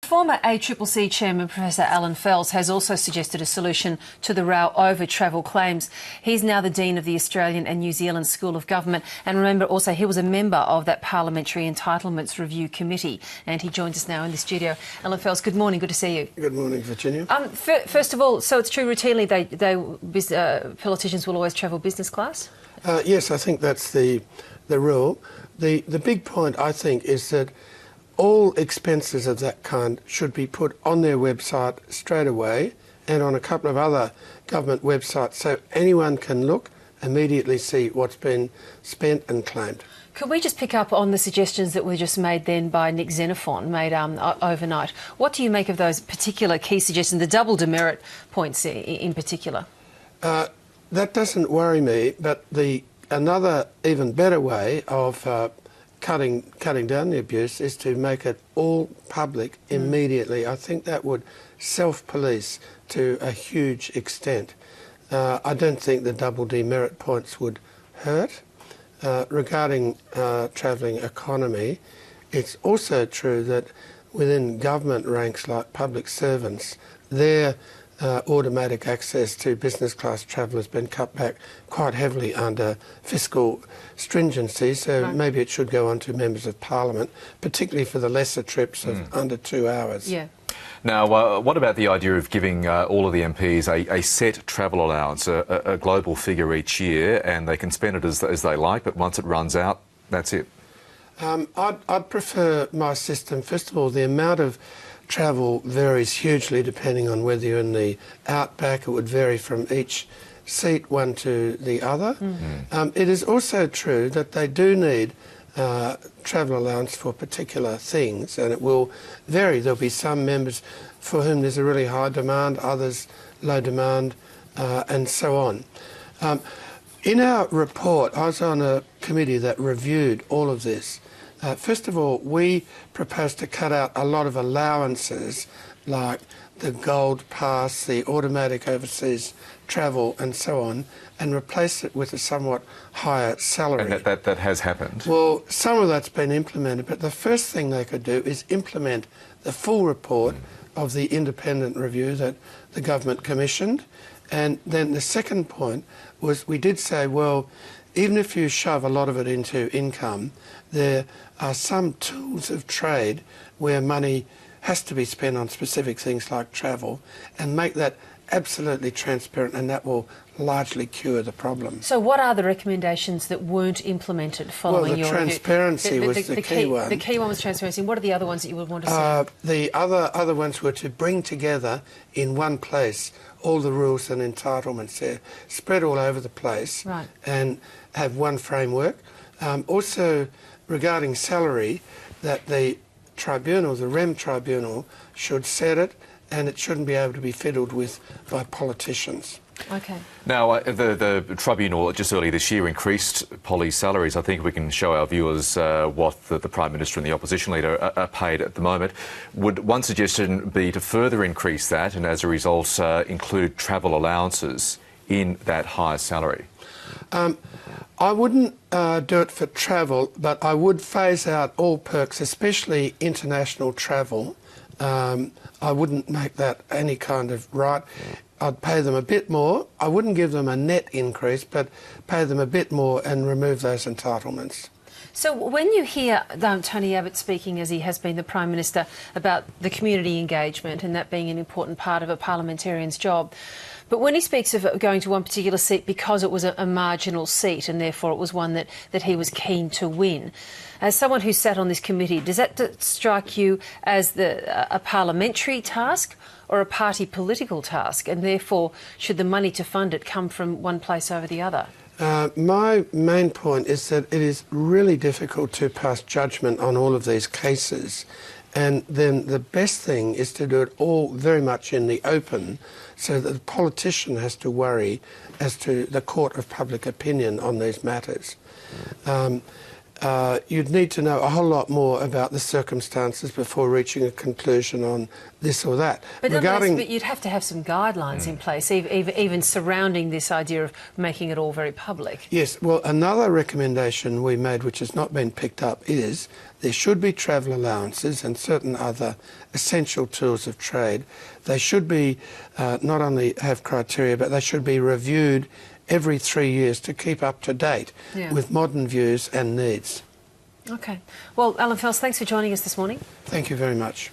Former ACCC Chairman Professor Allan Fels has also suggested a solution to the row over travel claims. He's now the Dean of the Australian and New Zealand School of Government, and remember also he was a member of that Parliamentary Entitlements Review Committee, and he joins us now in the studio. Allan Fels, good morning, good to see you. Good morning, Virginia. First of all, so it's true routinely politicians will always travel business class? Yes, I think that's the rule. The big point, I think, is that all expenses of that kind should be put on their website straight away and on a couple of other government websites so anyone can look, immediately see what's been spent and claimed. Could we just pick up on the suggestions that were just made then by Nick Xenophon, made overnight? What do you make of those particular key suggestions, the double demerit points in particular? That doesn't worry me, but another even better way of cutting down the abuse is to make it all public immediately. I think that would self-police to a huge extent. I don't think the double demerit points would hurt. Regarding travelling economy, it's also true that within government ranks like public servants, their automatic access to business class travel has been cut back quite heavily under fiscal stringency, so right. Maybe it should go on to members of parliament, particularly for the lesser trips of under 2 hours. Yeah. Now, what about the idea of giving all of the MPs a set travel allowance, a global figure each year, and they can spend it as they like, but once it runs out, that's it? I'd prefer my system. First of all, the amount of travel varies hugely depending on whether you're in the outback. It would vary from each seat one to the other. It is also true that they do need travel allowance for particular things, and it will vary. There'll be some members for whom there's a really high demand, others low demand, and so on. In our report, I was on a committee that reviewed all of this. First of all, we proposed to cut out a lot of allowances like the gold pass, the automatic overseas travel and so on, and replace it with a somewhat higher salary. And that has happened? Well, some of that's been implemented, but the first thing they could do is implement the full report of the independent review that the government commissioned. And then the second point was we did say, well, even if you shove a lot of it into income, there are some tools of trade where money has to be spent on specific things like travel, and make that absolutely transparent, and that will largely cure the problem. So what are the recommendations that weren't implemented following your review? Well, the transparency was the key one. The key one was transparency. What are the other ones that you would want to see? The other ones were to bring together in one place all the rules and entitlements there, spread all over the place, right, and have one framework. Also, regarding salary, that the tribunal, the REM tribunal, should set it, and it shouldn't be able to be fiddled with by politicians. Okay. Now, the tribunal just earlier this year increased police salaries. I think we can show our viewers what the Prime Minister and the Opposition Leader are paid at the moment. Would one suggestion be to further increase that and as a result include travel allowances in that higher salary? I wouldn't do it for travel, but I would phase out all perks, especially international travel. I wouldn't make that any kind of right. I'd pay them a bit more. I wouldn't give them a net increase, but pay them a bit more and remove those entitlements. So when you hear Tony Abbott speaking, as he has been the Prime Minister, about the community engagement and that being an important part of a parliamentarian's job, but when he speaks of going to one particular seat because it was a marginal seat and therefore it was one that he was keen to win, as someone who sat on this committee, does that strike you as a parliamentary task or a party political task, and therefore should the money to fund it come from one place over the other? My main point is that it is really difficult to pass judgment on all of these cases, and then the best thing is to do it all very much in the open so that the politician has to worry as to the court of public opinion on these matters. you'd need to know a whole lot more about the circumstances before reaching a conclusion on this or that. But you'd have to have some guidelines in place, even surrounding this idea of making it all very public. Yes, well, another recommendation we made, which has not been picked up, is there should be travel allowances and certain other essential tools of trade. They should be not only have criteria, but they should be reviewed every 3 years to keep up to date with modern views and needs. Okay. Well, Allan Fels, thanks for joining us this morning. Thank you very much.